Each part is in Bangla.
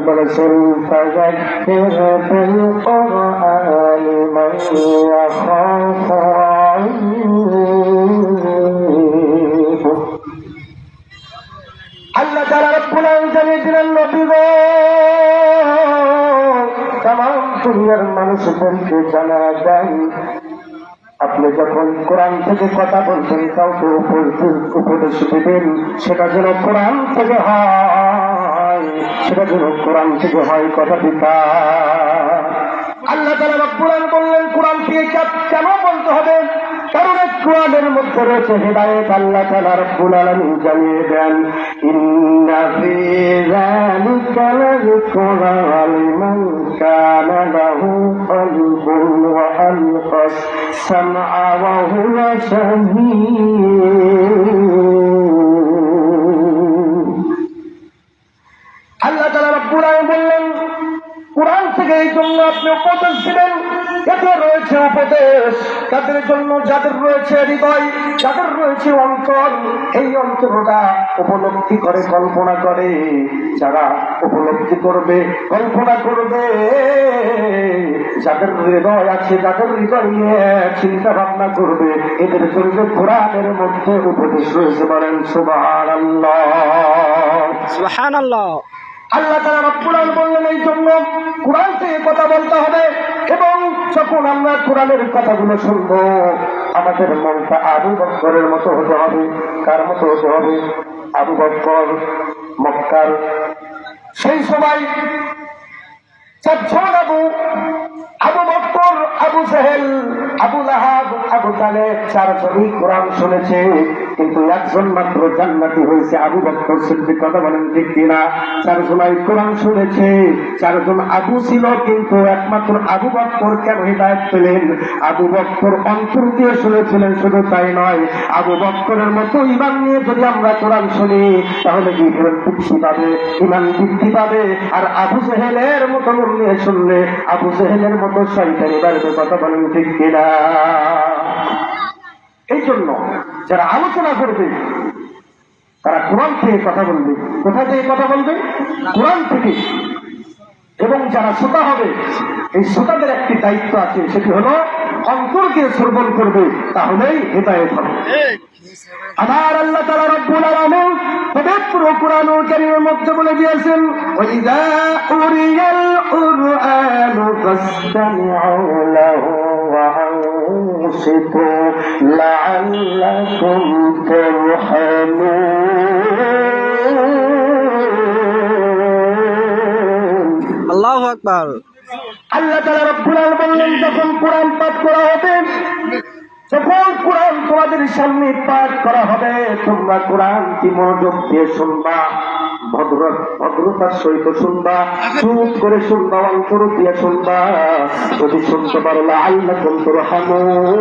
বলেছেন আল্লাহ তাআলা রব্বুল আলামিন জানিয়ে দিলেন, নবী গো, তামাম দুনিয়ার মানুষদেরকে জানা দেন, আপনি যখন কোরআন থেকে কথা বলছেন, কাউকে উপদেশ দিবেন, সেটা যেন কোরআন থেকে হয়, সেটা যেন কোরআন থেকে হয় কথাটা। আল্লাহ তাআলা রব্বুল আলামিন বললেন, কোরআন থেকে কেন বলতে হবে? কারণ কোরআনের মধ্যে রয়েছে হিদায়াত। আল্লাহ তাআলা রব্বুল আলামিন জানিয়ে দেন, ইন্না ফী যালিকা লাযিকরা লিমান কানা লাহু কলবুন ওয়া আলকাস সামআ ওয়া হুয়া শাহীদ। আল্লাহ তাআলা রব্বুল আলামিন বললেন, কোরআন থেকে এই জন্য আপনি উপদেশ দিবেন, এতে রয়েছে উপদেশ তাদের জন্য যাদের রয়েছে হৃদয়, যাদের রয়েছে অন্তর। এই অন্তরটা উপলব্ধি করে, কল্পনা করে, যারা উপলব্ধি করবে, কল্পনা করবে, যাদের হৃদয় আছে, যাদের হৃদয় নিয়ে চিন্তা ভাবনা করবে, এদের জন্য কোরআনের মধ্যে উপদেশ রয়েছে। বলেন সুবহানাল্লাহ, সুবহানাল্লাহ। আল্লাহ তাআলা রব্বুল আলামিন বললেন, এই জন্য কোরআন থেকে কথা বলতে হবে, এবং যখন আমরা কোরআনের কথাগুলো শুনবো, আমাদের মনটা আবু বকরের মতো হতে হবে। কার মতো হতে হবে? আবু বকর মক্কার সেই সময় চারজন আবু বকর, আবু জেহেল, আবু লাহাব, আবু তালেব, চারজনই কোরআন শুনেছে, কিন্তু একজন মাত্র জান্নাতি হয়েছে, আবু বকর সিদ্দিক। কথা বলেন ঠিক কিনা? চারজনই কোরআন শুনেছে, চারজন আবু ছিল, কিন্তু একমাত্র আবু বকর কেন হিদায়াত পেলেন? আবু বকর অন্তর দিয়ে শুনেছিলেন। শুধু তাই নয়, আবু বকরের মতো ঈমান নিয়ে যদি আমরা কোরআন শুনি, তাহলে কি তৃপ্তি পাবে, ঈমান বৃদ্ধি পাবে। আর আবু জেহেলের মতো মন নিয়ে শুনলে আবু জেহেলের মতো শয়তানি বাড়বে। কথা বলেন ঠিক কিনা? এই জন্য যারা আলোচনা করবে, তারা কোরআন থেকে কথা বলবে। কোথা থেকে কথা বলবে? কোরআন থেকে। এবং যারা শ্রোতা হবে, এই শ্রোতাদের একটি দায়িত্ব আছে, সেটি হলো অন্তরকে শ্রবণ করবে, তাহলেই হিদায়াত হবে। আমার আল্লাহ তাআলা রব্বুল আলামিন পবিত্র কোরআনুল কারীমের মধ্যে বলে দিয়েছেন, ওয়াইযা উরিয়াল কুরআনু ফাসতামিউ লাহু ওয়া আনসিতু লাআল্লাকুম তুরহামুন। আল্লাহু আকবার। আল্লাহ তাআলা রব্বুল আলামিন বললেন, যখন কোরআন পাঠ করা হবে, যখন কোরআন তোমাদের সামনে পাঠ করা হবে, তোমরা কোরআনটি মনোযোগ দিয়ে শুনবা, ভদ্রতার সহিত শুনবা, চুপ করে শুনবা, অন্তর দিয়ে শুনবা। যদি শুনতে পারো, লাআল্লাকুম তুরহামুন,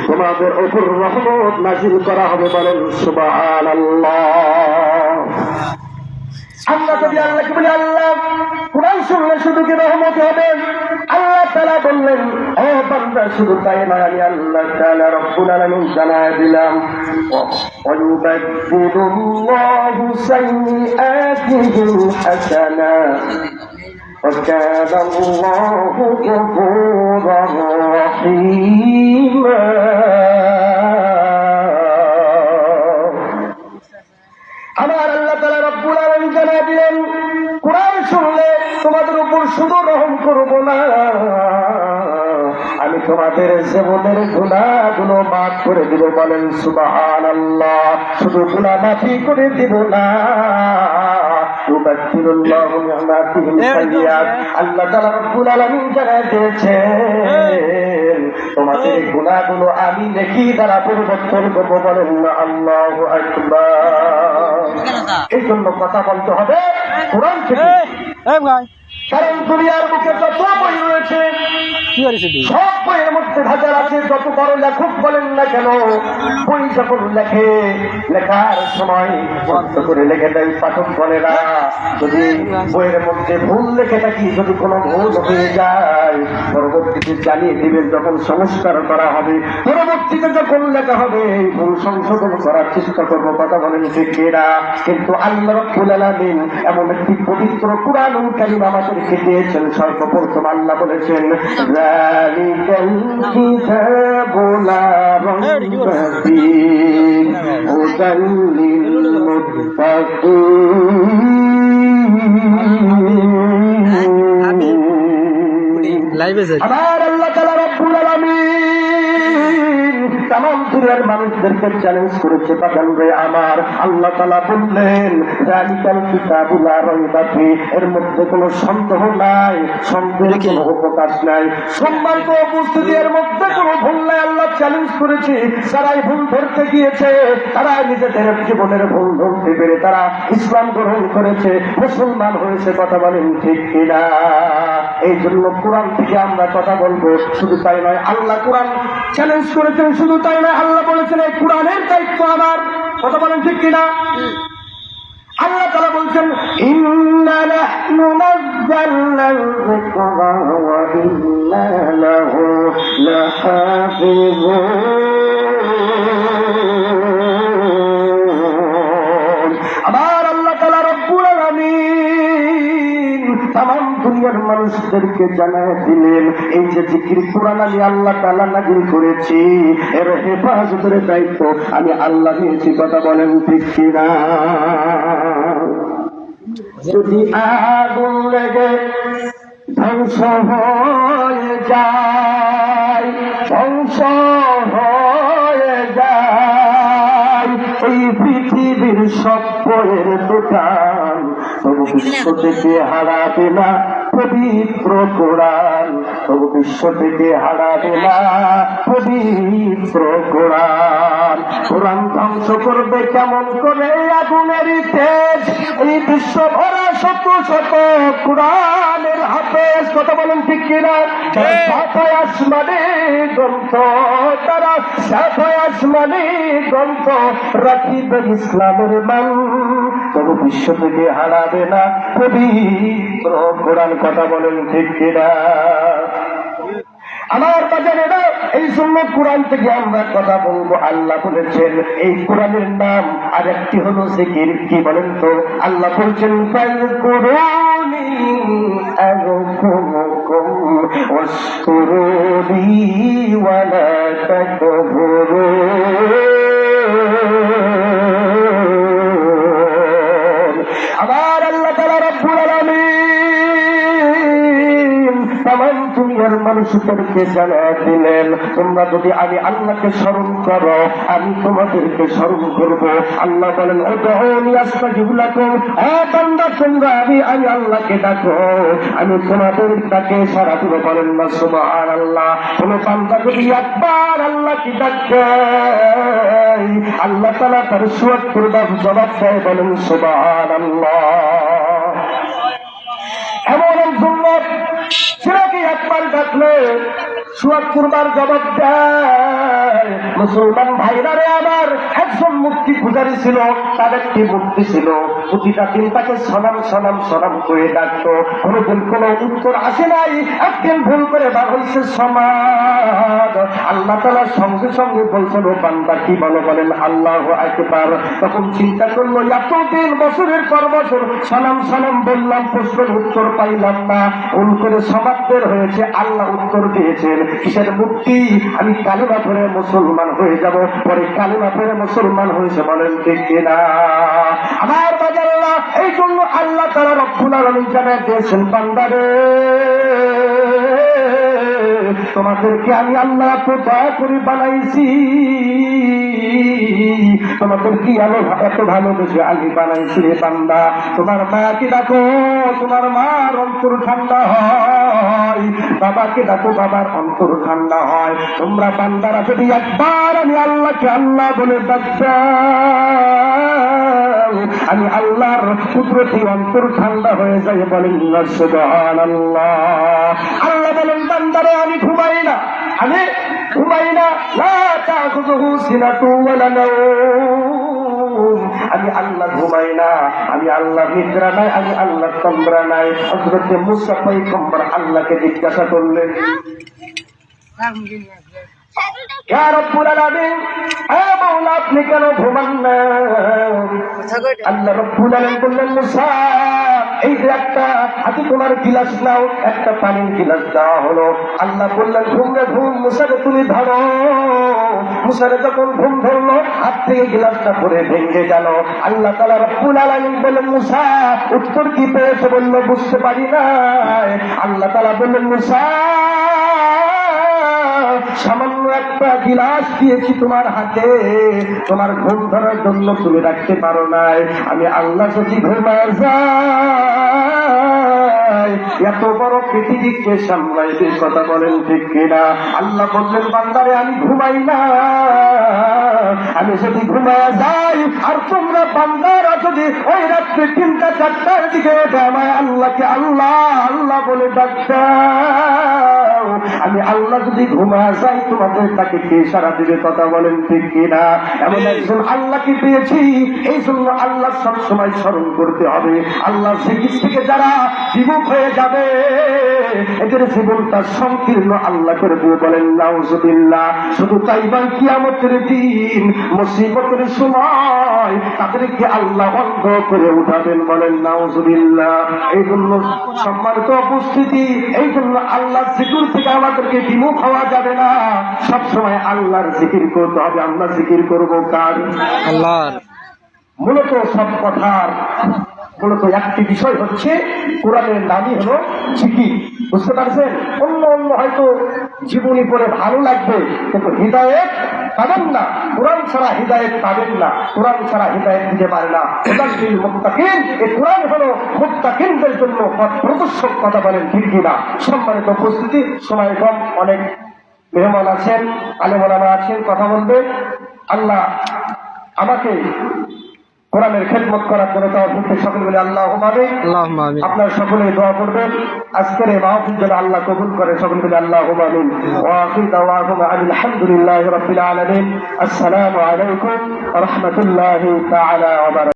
তোমাদের উপর রহমত নাযিল করা হবে। বলেন সুবহানাল্লাহ। আমরা যদি আল্লাহকে বলি, আল্লাহ কোরআন শুনলে শুধু কি রহমত হবে? আল্লাহ তাআলা বললেন, ও বান্দা, শুধু তাই নয়, আমি আল্লাহ তাআলা রব্বুল আলামিন জানায় দিলাম, ওয়ায়ুবাদদিলুল্লাহু সাইয়্যাতিহিম হাসানাত ওয়া কানা আল্লাহু গফুরার রাহিমা। আমার আল্লাহ তাআলা রব্বুল আলামিন জানায় দিলেন, কোরআন শুনলে তোমাদের উপর শুধু রহম করব না, আমি তোমাদের জীবনের গুনাহগুলো মাফ করে দিব। বলেন সুবহানাল্লাহ। শুধু গুনাহ মাফি করে দিব না, ইউবাদদিলুল্লাহু নি'মাতিহিম সাইয়্যাত। আল্লাহ তাআলা রব্বুল আলামিন জানায় দিয়েছেন, তোমাদের গুনাহগুলো আমি নেকি দ্বারা পরিবর্তন করব। বলেন আল্লাহু আকবার। এই জন্য কথা বলতে হবে কোরআন থেকে। কারণ দুনিয়ার বুকে যত বই রয়েছে সব বইয়ের মধ্যে হাজার আছে, যত বড় লেখক বলেন না কেন, বই যখন লেখে লেখার সময় বন্ধ করে লেখে দেয় পাঠক বলেরা। যদি বইয়ের মধ্যে ভুল লেখে থাকি, যদি কোনো ভুল হয়ে যায়, পরবর্তীতে জানিয়ে দিবেন, যখন সংস্কার করা হবে, পরবর্তীতে যখন লেখা হবে এই ভুল সংশোধন করার চেষ্টা করবো। কথা বলেন ঠিক কিনা? কিন্তু আল্লাহ রাব্বুল আলামিন এমন একটি পবিত্র কুরআনুল কারীম আমাদেরকে দিয়েছেন। সর্বপ্রথম আল্লাহ বলেছেন, যালিকাল কিতাবু লা রাইবা ফীহি হুদাল লিল মুত্তাকিন। আমার আল্লাহ তাআলা রব্বুল আলামিন তামাম দুনিয়ার মানুষদেরকে চ্যালেঞ্জ করেছে। বাগান রে আমার, আল্লাহ তাআলা বললেন যালিকাল কিতাবু লা রাইবা ফীহি, এর মধ্যে কোনো সন্দেহ নাই, সন্দেহের কোনো অবকাশ নাই। সম্মানিত উপস্থিতি, এর মধ্যে কোনো ভুল নাই। আল্লাহ চ্যালেঞ্জ করেছে, যারাই ভুল ধরতে গিয়েছে, তারা নিজেদের জীবনের ভুল ধরতে পেরে তারা ইসলাম গ্রহণ করেছে, মুসলমান হয়েছে। কথা বলেন ঠিক কিনা? এই জন্য কোরআন থেকে আমরা কথা বলবো। শুধু তাই নয়, আল্লাহ কোরআন চ্যালেঞ্জ করেছেন, শুধু তাই নয়, আল্লাহ বলেছেন এই কোরআনের দায়িত্ব আমার। কথা বলেন ঠিক কিনা? আল্লাহ তাআলা বলছেন, ইন্না নাহনু নাযালনা যিকরা ওয়া ইন্না লাহু লাহাফিজুন। আমার আল্লাহ তাআলা রব্বুল আলামিন তামাম দুনিয়ার মানুষদেরকে জানায় দিলেন, এই যে জিকির কোরআন আমি আল্লাহ তাআলা নাযিল করেছি, এর হেফাজতের দায়িত্ব আমি আল্লাহ নিয়েছি। কথা বলেন ঠিক কিনা? যদি আগুন লেগে ধ্বংস হয়ে যায়, ধ্বংস হয়ে যায় এই পৃথিবীর সব বইয়ের দোকান, তবু বিশ্ব থেকে হারাবে না পবিত্র কোরআন, তবু বিশ্ব থেকে হারাবে না পবিত্র কোরআন। কোরআন ধ্বংস করবে কেমন করে আগুনের তেজ? এই বিশ্ব ভরা শত শত কোরআনের হাফেজ। কথা বলেন ঠিক কিনা? সাফায় আসমানে গ্রন্থ, তারা সাফায় আসমানে গ্রন্থ রাখিবে ইসলামের মান, তবু বিশ্ব থেকে হারাবে না পবিত্র কোরআন। কথা বলেন ঠিক কিনা? আমার বাজারেরা, এই জন্য কোরআন থেকে আমরা কথা বলবো। আল্লাহ বলেছেন এই কোরআনের নাম আর একটি হলো জিকির। কি বলেন তো? আল্লাহ বলছেন, ফাযকুরুনি আযকুরকুম ওয়াশকুরুনি ওয়া লা তাকফুরুন। আমার আল্লাহ তাআলা রব্বুল আলামিন তামাম দুনিয়ার মানুষদেরকে জানায় দিলেন, তোমরা যদি আমি আল্লাহকে স্মরণ করো, আমি তোমাদেরকে স্মরণ করবো। আল্লাহ বলেন, উদউনি আস্তাজিব লাকুম, বান্দা তোমরা আমি আল্লাহকে ডাকো, আমি তোমাদের ডাকে সাড়া দিব। বলেন না সুবহানাল্লাহ? কোন বান্দা যদি একবার আল্লাহকে ডাকে, আল্লাহ তাআলা তার ৭৪ বার জবাব দেয়। বলেন সুবহানাল্লাহ? এমন একজন লোক সেটাকে একবার ডাকলে ৭৪ বার জবাব দেয়। মুসলমান ভাইরা রে আমার, একজন মূর্তি পূজারী ছিল, তার একটি মূর্তি ছিল, প্রতিটা দিন তাকে সলাম সলাম সলাম করে ডাকতো, কোনোদিন কোনো উত্তর আসে নাই। একদিন ভুল করে বার হয়েছে সমাজ। আল্লাহ তাআলা সঙ্গে সঙ্গে বলছেন, ও বান্দা কি বলো? বলেন আল্লাহু আকবার। তখন চিন্তা করলো, এতদিন বছরের পর বছর সালাম সালাম বললাম, প্রশ্নের উত্তর পাইলাম না, ভুল করে সমাজ বের হয়েছে। আল্লাহ উত্তর দিয়েছেন, কিসের মুক্তি? আমি কালেমা পড়ে মুসলমান হয়ে যাব। পরে কালেমা পড়ে মুসলমান হয়েছে। বলেন ঠিক কিনা? আমার বাজারেরা, এই জন্য আল্লাহ তাআলা রব্বুল আলামিন জানায় দিয়েছেন, বান্দারে তোমাদেরকে আমি আল্লাহ এত দয়া করে বানাইছি, তোমাদের কি এত ভালোবেসে আমি বানাইছি রে বান্দা। তোমার মাকে ডাকো, তোমার মার অন্তর ঠান্ডা হয়, বাবাকে ডাকো, বাবার অন্তর ঠান্ডা হয়। তোমরা বান্দারা যদি একবার আমি আল্লাহকে আল্লাহ বলে ডাকতাম, আমি আল্লাহর কুদরতি অন্তর ঠান্ডা হয়ে যায়। বলেন না সুবহানাল্লাহ। আল্লাহ বলেন বান্দারে আমি ঘুমাই না, আমি ঘুমাই না। লা তাখুযুহু সিনাতু ওয়ালা নাওম। আমি আল্লাহ ঘুমাই না, আমি আল্লাহ নিদ্রা নাই, আমি আল্লাহ তন্দ্রা নাই। হযরত মুসা পয়গম্বর আল্লাহকে জিজ্ঞাসা করলেন, ইয়া রাব্বুল আলামিন, হে মাওলা আপনি কেন ঘুমান না? আল্লাহ রাব্বুল আলামিন বললেন, মুসা এই যে একটা হাতে তোমার গিলাস নাও, একটা পানির গিলাস দেওয়া হলো। আল্লাহ বললেন ঘুমরে ঘুম, মুসাকে তুমি ধরো। মুসারে যখন ঘুম ধরলো হাত থেকে গিলাসটা পরে ভেঙে গেল। আল্লাহ তাআলা রাব্বুল আলামিন বললেন, মুসা উত্তর কি পেয়েছে? বলল বুঝতে পারি নাই। আল্লাহ তাআলা বললেন, মুসা সামান্য একটা গিলাস দিয়েছি তোমার হাতে, তোমার ঘুম ধরার জন্য তুমি রাখতে পারো নাই। আমি আল্লাহ যদি ঘুমায় যাই এত বড় পৃথিবীকে সামলাইতে, কথা বলেন ঠিক কিনা? আল্লাহ বললেন বান্দারে আমি ঘুমাই না, আমি যদি ঘুমায় যাই আর তোমরা বান্দারা যদি ওই রাত্রে 3টা-4টার দিকে ওঠে আমায় আল্লাহকে আল্লাহ আল্লাহ বলে ডাকতে, আমি আল্লাহ যদি ঘুমায় যাই তোমাদের তাকে কে সারা দিবে? কথা বলেন ঠিক কিনা? এমন একজন আল্লাহকে পেয়েছি, এই জন্য আল্লাহ সবসময় স্মরণ করতে হবে। আল্লাহ জিকির থেকে যারা বিমুখ হয়ে যাবে এদের জীবনটা সংকীর্ণ আল্লাহ করে দিয়ে। বলেন নাউজুবিল্লাহ। শুধু তাই নয়, কিয়ামতের দিন মুসিবতের সময় তাদেরকে আল্লাহ অন্ধ করে উঠাবেন। বলেন নাউজুবিল্লাহ। এই জন্য সম্মানিত উপস্থিতি, এই জন্য আল্লাহর জিকির থেকে আমাদেরকে বিমুখ হওয়া যাবে না। সবসময় আল্লাহর জিকির করতে হবে। আমরা জিকির করবো কার? আল্লাহর। মূলত সব কথার মূলত একটি বিষয় হচ্ছে কোরআনের নামই হলো জিকির। বুঝতে পারছেন? অন্য অন্য হয়তো জীবনী পড়ে ভালো লাগবে, কিন্তু হিদায়েত পাবেন না। কোরআন ছাড়া হিদায়েত পাবেন না, কোরআন ছাড়া হিদায়েত দিতে পারে না। হুদাল মুত্তাকিন, এই কোরআন হলো মুত্তাকিনদের জন্য পথ প্রদর্শক। কথা বলেন ঠিক কিনা? সম্মানিত উপস্থিতি, সময় কম, অনেক মেহমান আছেন, আলেম ওলামা আছেন, কথা বলবে। আল্লাহ আমাকে কোরআনের খেদমত করার জন্য তৌফিক সকলে বলে আল্লাহুম্মা আমিন। আপনারা সকলে দোয়া করবেন আজকের এই মাহফিল যেন আল্লাহ কবুল করে। সকলে বলে আল্লাহুম্মা আমিন। ওয়া আখিরু দাওয়ানা আলহামদুলিল্লাহি রাব্বিল আলামিন। আসসালামু আলাইকুম ওয়া রাহমাতুল্লাহি তাআলা ওয়া বারাকাতুহু।